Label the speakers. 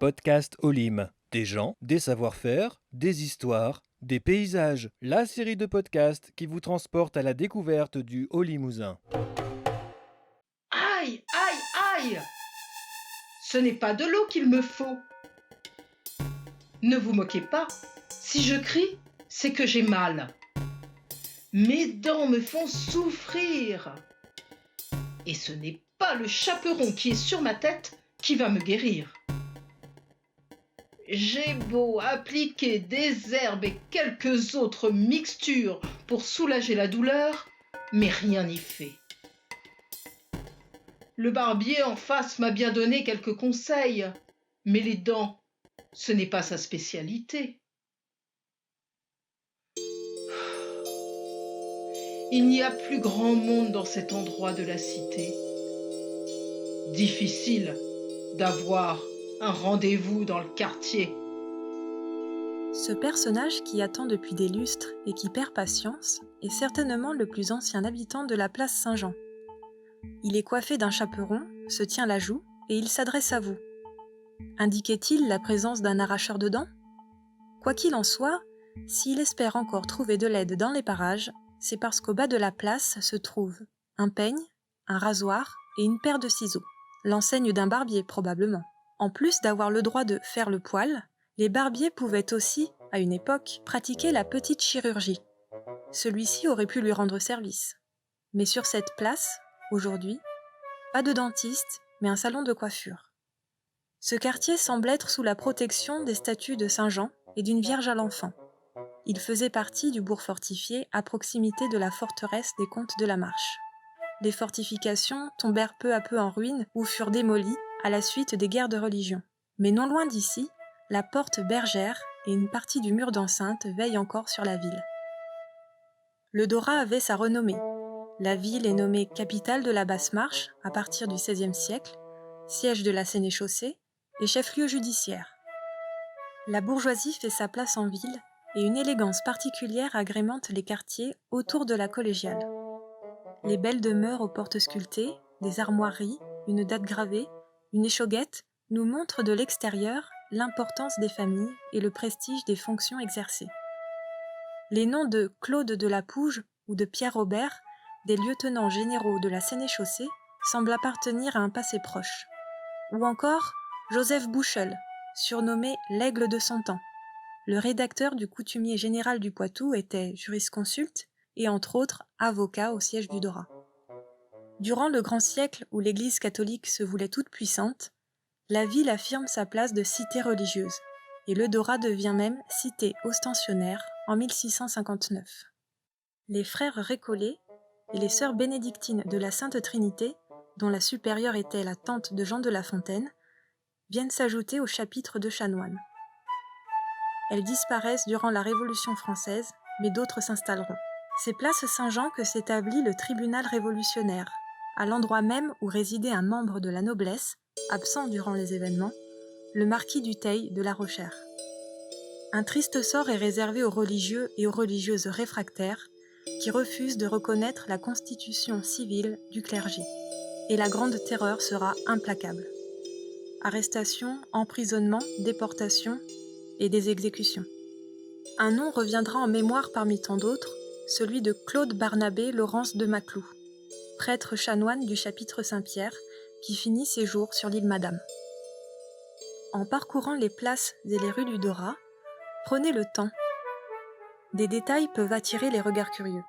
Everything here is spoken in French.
Speaker 1: podcast Olim. Des gens, des savoir-faire, des histoires, des paysages. La série de podcasts qui vous transporte à la découverte du Haut-Limousin.
Speaker 2: Aïe, aïe, aïe! Ce n'est pas de l'eau qu'il me faut. Ne vous moquez pas. Si je crie, c'est que j'ai mal. Mes dents me font souffrir. Et ce n'est pas le chaperon qui est sur ma tête qui va me guérir. J'ai beau appliquer des herbes et quelques autres mixtures pour soulager la douleur, mais rien n'y fait. Le barbier en face m'a bien donné quelques conseils, mais les dents, ce n'est pas sa spécialité. Il n'y a plus grand monde dans cet endroit de la cité. Difficile d'avoir un rendez-vous dans le quartier.
Speaker 3: Ce personnage qui attend depuis des lustres et qui perd patience est certainement le plus ancien habitant de la place Saint-Jean. Il est coiffé d'un chaperon, se tient la joue et il s'adresse à vous. Indiquait-il la présence d'un arracheur de dents ? Quoi qu'il en soit, s'il espère encore trouver de l'aide dans les parages, c'est parce qu'au bas de la place se trouvent un peigne, un rasoir et une paire de ciseaux. L'enseigne d'un barbier probablement. En plus d'avoir le droit de faire le poil, les barbiers pouvaient aussi, à une époque, pratiquer la petite chirurgie. Celui-ci aurait pu lui rendre service. Mais sur cette place, aujourd'hui, pas de dentiste, mais un salon de coiffure. Ce quartier semble être sous la protection des statues de Saint-Jean et d'une Vierge à l'Enfant. Il faisait partie du bourg fortifié à proximité de la forteresse des comtes de la Marche. Les fortifications tombèrent peu à peu en ruine ou furent démolies à la suite des guerres de religion. Mais non loin d'ici, la porte bergère et une partie du mur d'enceinte veillent encore sur la ville. Le Dorat avait sa renommée. La ville est nommée capitale de la Basse-Marche à partir du XVIe siècle, siège de la sénéchaussée et chef-lieu judiciaire. La bourgeoisie fait sa place en ville et une élégance particulière agrémente les quartiers autour de la collégiale. Les belles demeures aux portes sculptées, des armoiries, une date gravée, une échauguette nous montrent de l'extérieur l'importance des familles et le prestige des fonctions exercées. Les noms de Claude de la Pouge ou de Pierre Aubert, des lieutenants généraux de la sénéchaussée, semblent appartenir à un passé proche. Ou encore Joseph Bouchel, surnommé l'Aigle de son temps. Le rédacteur du Coutumier général du Poitou était jurisconsulte et entre autres avocat au siège du Dorat. Durant le grand siècle où l'Église catholique se voulait toute puissante, la ville affirme sa place de cité religieuse, et le Dorat devient même cité ostensionnaire en 1659. Les frères Récollet et les sœurs bénédictines de la Sainte Trinité, dont la supérieure était la tante de Jean de La Fontaine, viennent s'ajouter au chapitre de chanoines. Elles disparaissent durant la Révolution française, mais d'autres s'installeront. C'est place Saint-Jean que s'établit le tribunal révolutionnaire, à l'endroit même où résidait un membre de la noblesse, absent durant les événements, le marquis du Teil de La Rochère. Un triste sort est réservé aux religieux et aux religieuses réfractaires qui refusent de reconnaître la constitution civile du clergé. Et la grande terreur sera implacable. Arrestations, emprisonnements, déportations et des exécutions. Un nom reviendra en mémoire parmi tant d'autres, celui de Claude Barnabé Laurence de Maclou, prêtre chanoine du chapitre Saint-Pierre, qui finit ses jours sur l'île Madame. En parcourant les places et les rues du Dorat, prenez le temps. Des détails peuvent attirer les regards curieux.